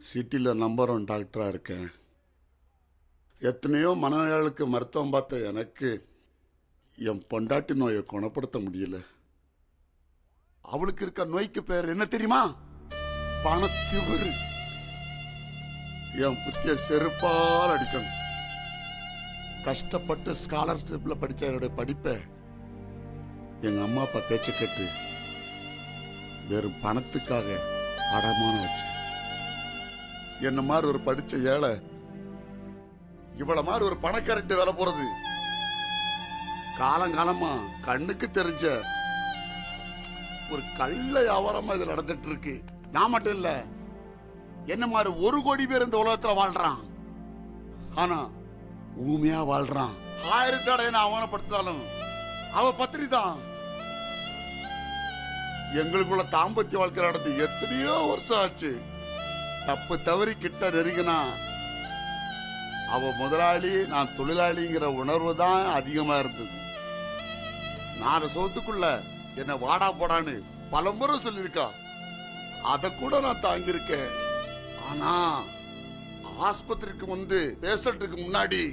சிட்டியில் நம்பர் 1 டாக்டராக இருக்கேன். எத்தனையோ மனநோயாளுக்கு மருத்துவம் பார்த்த எனக்கு என் பொண்டாட்டி நோயை குணப்படுத்த முடியல. அவளுக்கு இருக்க நோய்க்கு பேர் என்ன தெரியுமா? பணத்திவரு. என் புத்திய செருப்பால் அடிக்கணும். கஷ்டப்பட்டு ஸ்காலர்ஷிப்ல படிச்ச என்னுடைய படிப்பை எங்க அம்மா அப்பா பேச்சு கேட்டு வெறும் பணத்துக்காக அடமானம் வச்சு என்ன மாதிரி ஒரு படிச்ச ஏழை இவ்வளவு மாதிரி ஒரு பணக்காரட்டு வேலை போறது காலங்காலமா கண்ணுக்கு தெரிஞ்ச ஒரு கள்ள வியாபாரமா இது நடந்துட்டு இருக்கு. நான் மட்டும் இல்ல, என்ன மாதிரி 1 கோடி பேர் இந்த உலகத்துல வாழ்றான். ஆனா ஊமையா வாழ்றான். 1000 தடவை நான் அவமானப்படுத்தினாலும் அவ பத்திரி தான். எங்களுக்குள்ள தாம்பத்திய வாழ்க்கை நடந்து எத்தனையோ வருஷம் ஆச்சு. தப்பு தவறி கிட்ட நெருங்கினா அவ முதலாளி நான் தொழிலாளிங்கிற உணர்வு தான் அதிகமா இருந்தது. 4 சவுத்துக்குள்ள என்ன வாடா போடான்னு பலமுறை சொல்லியிருக்கா. அத கூட நான் தாங்கியிருக்கேன். ஆனா ஆஸ்பத்திரிக்கு வந்து பேசுறதுக்கு முன்னாடி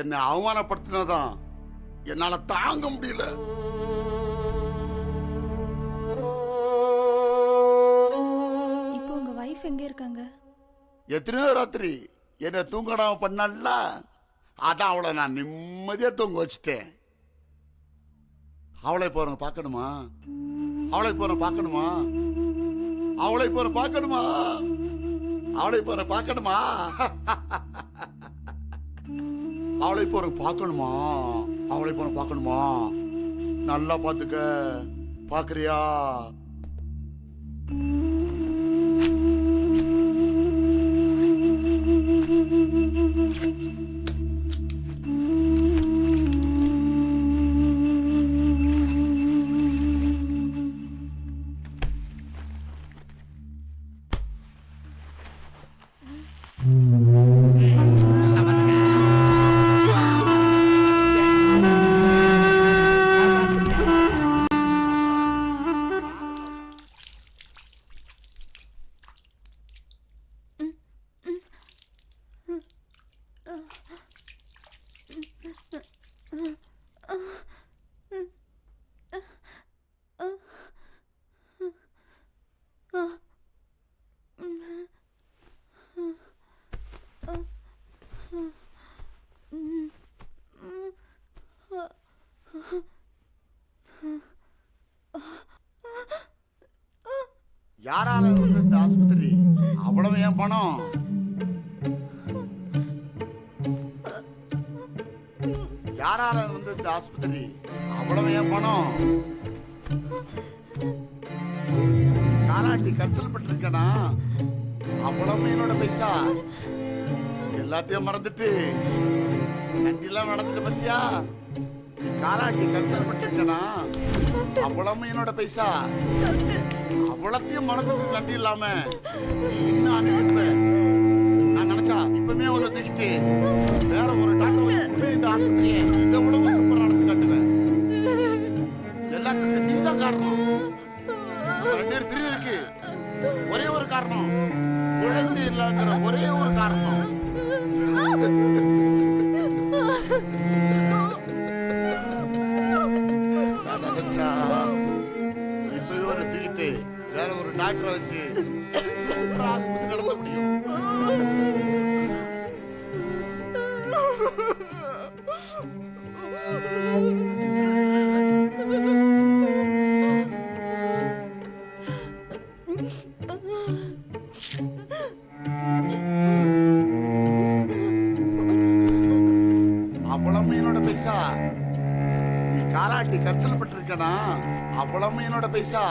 என்னை அவமானப்படுத்தினதான் என்னால தாங்க முடியல. இப்போ உங்க வைஃப் எங்க இருக்காங்க? எத்தனையோ ராத்திரி என்ன தூங்கடாம பண்ணல, அதான் அவளை நான் நிம்மதியா தூங்க வச்சுட்டேன். அவளை போற பார்க்கணுமா? அவளை போற பார்க்கணுமா? அவளை போற பார்க்கணுமா? அவளை போற பார்க்கணுமா? அவளை போற பார்க்கணுமா? அவளை போற பார்க்கணுமா? நல்லா பாத்துக்க. பாக்குறியா? யாரால வந்து இந்த ஆஸ்பத்திரி? அவ்வளவு ஏன் பணம்? யாரால வந்து இந்த ஆஸ்பத்திரி? அவ்வளவு ஏன் பணம்? காலாண்டி கன்சல்ட் பண்ணிருக்கனா? அவ்வளவு என்னோட பைசா. எல்லாத்தையும் மறந்துட்டு நண்டிலாம் நடந்துட்டு பத்தியா? காலாண்டி கன்சல்ட் பண்ணிருக்கனா? அவ்வளவு என்னோட பைசா. அவ்வளத்தையும் மனதுக்கு நன்றி இல்லாம இன்னும் அனுப்பிடுவேன். நான் நினைச்சா இப்பவுமே ஒரு தூக்கிட்டு வேற ஒரு டாக்டர் இந்த ஆஸ்பத்திரியை இதை விட சூப்பரா நடத்தி காட்டுவேன். எல்லாத்துக்கும் நீதான் காரணம். 2 பேர் பிரிவு இருக்கு. ஒரே ஒரு காரணம், குழந்தை இல்லைங்கிற ஒரே ஒரு காரணம். இப்பவே ஒரு தூக்கிட்டு வேற ஒரு டாக்டரை வச்சு ஆஸ்பத்திரி நடத்த முடியும். அவ்வளவு என்னோட பைசா. நீ காலாட்டி கன்சல்ட் பண்ணிருக்கனா? அவ்வளவு என்னோட பைசா.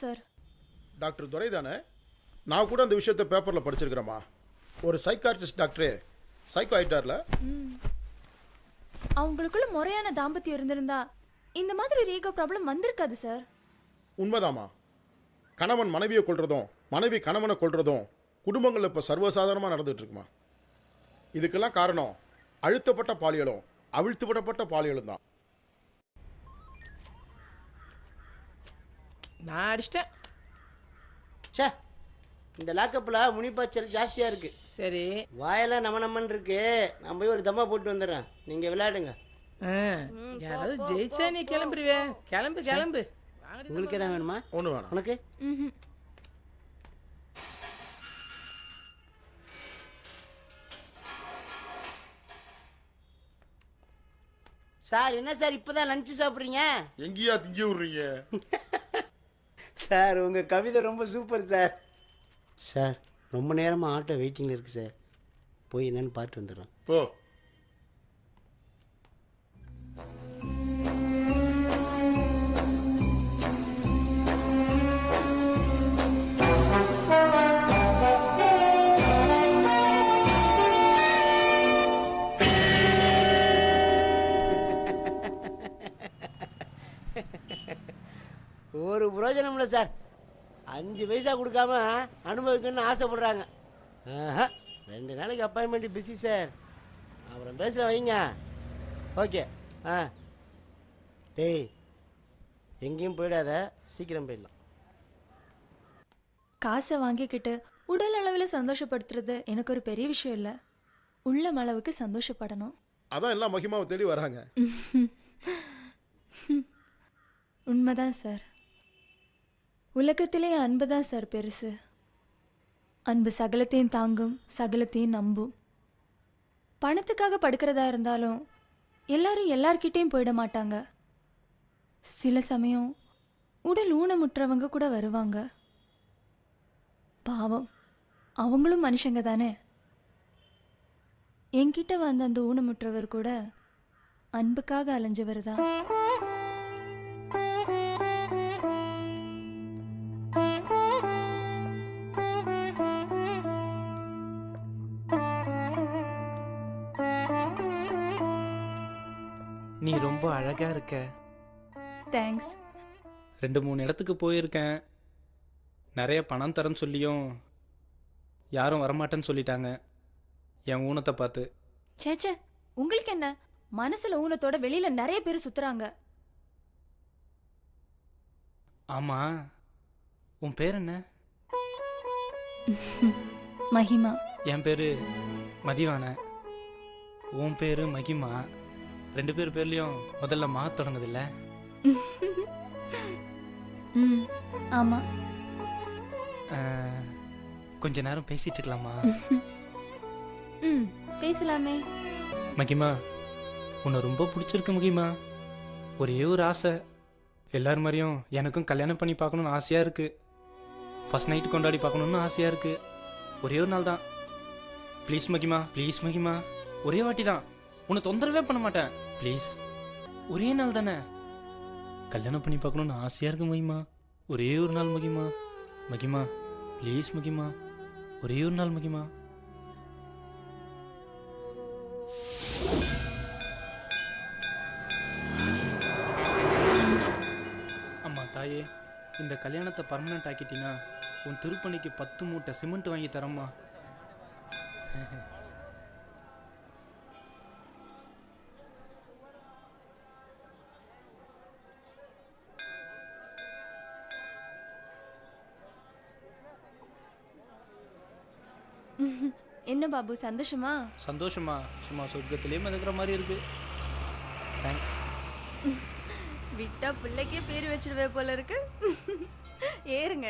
சார். டாக்டர் துரை தானே? நான் கூட அந்த விஷயத்தை பேப்பரில் படிச்சிருக்கிறேம்மா. ஒரு சைக்காட்ரிஸ்ட் டாக்டரே சைக்கோ ஆயிட்டார்ல. அவங்களுக்குள்ள முறையான தாம்பத்தியம் இருந்திருந்தா இந்த மாதிரி ரீகோ ப்ராப்ளம் வந்திருக்காது சார். உண்மைதாம்மா. கணவன் மனைவியை கொள்றதும் மனைவி கணவனை கொள்றதும் குடும்பங்கள் இப்போ சர்வசாதாரணமாக நடந்துட்டு இருக்குமா. இதுக்கெல்லாம் காரணம் அழுத்தப்பட்ட பாலியலும் அவிழ்த்துப்படப்பட்ட பாலியலும் தான். நான் அடிச்சிட்டேன். சே, இந்த லாக்கப்பில் முனிப்பாய்ச்சல் ஜாஸ்தியாக இருக்குது. சரி, வாயெல்லாம் நம்மன்னு இருக்கு. நான் போய் ஒரு தம்மா போட்டு வந்துடுறேன், நீங்கள் விளையாடுங்க. யாராவது ஜெயிச்சா நீ கிளம்புருவே. கிளம்பு கிளம்பு. உங்களுக்கு எதாவது வேணுமா? ஒன்று வேணாம். உனக்கு? சார், என்ன சார் இப்போ தான் லஞ்சு சாப்பிட்றீங்க? எங்கேயா திங்க விடுறீங்க? சார், உங்கள் கவிதை ரொம்ப சூப்பர் சார். சார், ரொம்ப நேரமாக ஆட்டோ வெயிட்டிங்கில் இருக்குது சார். போய் என்னன்னு பார்த்து வந்துடுறோம். போ. ஒரு பிரயோஜனம் இல்லை சார். 5 பைசா கொடுக்காம அனுபவிக்கணும்னு ஆசைப்படுறாங்க. 2 நாளைக்கு அப்பாயின்மெண்ட் பிஸி சார். அப்புறம் பேசுகிற வைங்க. ஓகே. டேய், எங்கேயும் போயிடாத, சீக்கிரம் போயிடலாம். காசை வாங்கிக்கிட்டு உடல் அளவில் சந்தோஷப்படுத்துறது எனக்கு ஒரு பெரிய விஷயம் இல்லை. உள்ளம் அளவுக்கு சந்தோஷப்படணும். அதான் எல்லாம் மகிமாவை தேடி வராங்க. உண்மைதான் சார். உலகத்திலே அன்பு தான் சார் பெருசு. அன்பு சகலத்தையும் தாங்கும், சகலத்தையும் நம்பும். பணத்துக்காக படுக்கிறதா இருந்தாலும் எல்லாரும் எல்லார்கிட்டையும் போயிட மாட்டாங்க. சில சமயம் உடல் ஊனமுற்றவங்க கூட வருவாங்க. பாவம், அவங்களும் மனுஷங்க தானே. என்கிட்ட வந்த அந்த ஊனமுற்றவர் கூட அன்புக்காக அலைஞ்சவர் தான். நீ ரொம்ப அழகா இருக்க. தேங்க்ஸ். 2-3 இடத்துக்கு போயிருக்கேன். நிறைய பணம் தரேன்னு சொல்லியும் யாரும் வரமாட்டேன்னு சொல்லிட்டாங்க என் ஊனத்தை பார்த்து. சேச்சே, உங்களுக்கு என்ன? மனசுல ஊனத்தோட வெளியில நிறைய பேர் சுத்துறாங்க. ஆமா, உன் பேர் என்ன? மகிமா. என் பேரு மதிவான. உன் பேரு மகிமா. 2 பேர் பேர்லயும் முதல்ல மா தொடங்குதில்ல? ஆமா. கொஞ்ச நேரம் பேசிட்டு இருக்கலாமா? பேசலாமே. மகிமா, உன்னை ரொம்ப பிடிச்சிருக்கு மகிமா. ஒரே ஒரு ஆசை, எல்லாரும் மாதிரியும் எனக்கும் கல்யாணம் பண்ணி பார்க்கணுன்னு ஆசையாக இருக்கு. ஃபர்ஸ்ட் நைட்டு கொண்டாடி பார்க்கணுன்னு ஆசையாக இருக்கு. ஒரே ஒரு நாள் தான். ப்ளீஸ் மகிமா, ப்ளீஸ் மகிமா, ஒரே வாட்டி தான். உன்னை தொந்தரவே பண்ண மாட்டேன். ப்ளீஸ், ஒரே நாள் தானே. கல்யாணம் பண்ணி பார்க்கணுன்னு ஆசையாக இருக்கு மகிமா. ஒரே ஒரு நாள் மகிமா. மகிமா ப்ளீஸ் மகிமா, ஒரே ஒரு நாள் மகிமா. அம்மா தாயே, இந்த கல்யாணத்தை பர்மனெண்ட் ஆக்கிட்டீங்கன்னா உன் திருப்பணிக்கு 10 மூட்டை சிமெண்ட் வாங்கி தரம்மா. என்ன பாபு, சந்தோஷமா? சந்தோஷமா, சும்மா சொர்க்கத்திலே மிதக்கிற மாதிரி இருக்கு. தேங்க்ஸ். விட்டா பிள்ளைக்கே பேர் வச்சிடுவே போல இருக்கு. ஏறுங்க.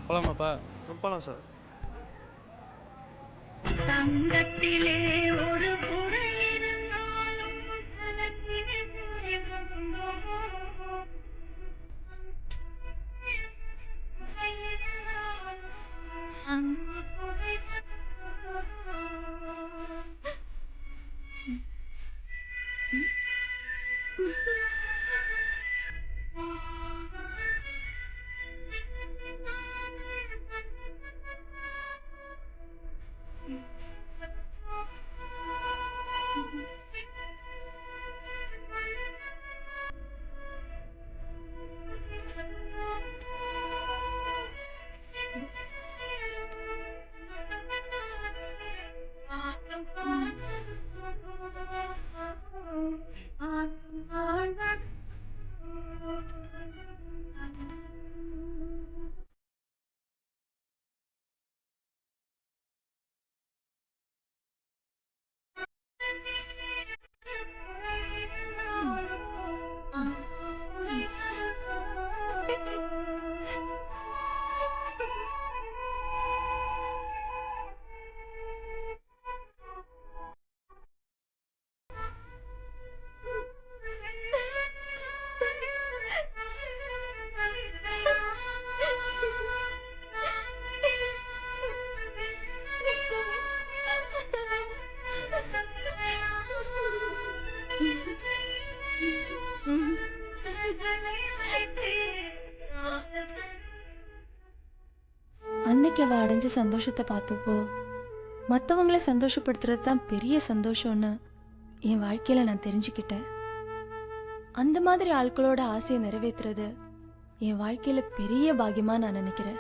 போலாமாப்பா? போகலாம் சார். தங்கத்திலே ஒரு குறை இருந்தாலும் தனக்கிலே குறைவுண்டோ? அன்பு குறைவதோ? அன்னைக்கு அவ அடைஞ்ச சந்தோஷத்தை பார்த்தப்போ மற்றவங்கள சந்தோஷப்படுத்துறது தான் பெரிய சந்தோஷம்னு என் வாழ்க்கையில நான் தெரிஞ்சுக்கிட்டேன். அந்த மாதிரி ஆட்களோட ஆசையை நிறைவேற்றுறது என் வாழ்க்கையில பெரிய பாக்கியமா நான் நினைக்கிறேன்.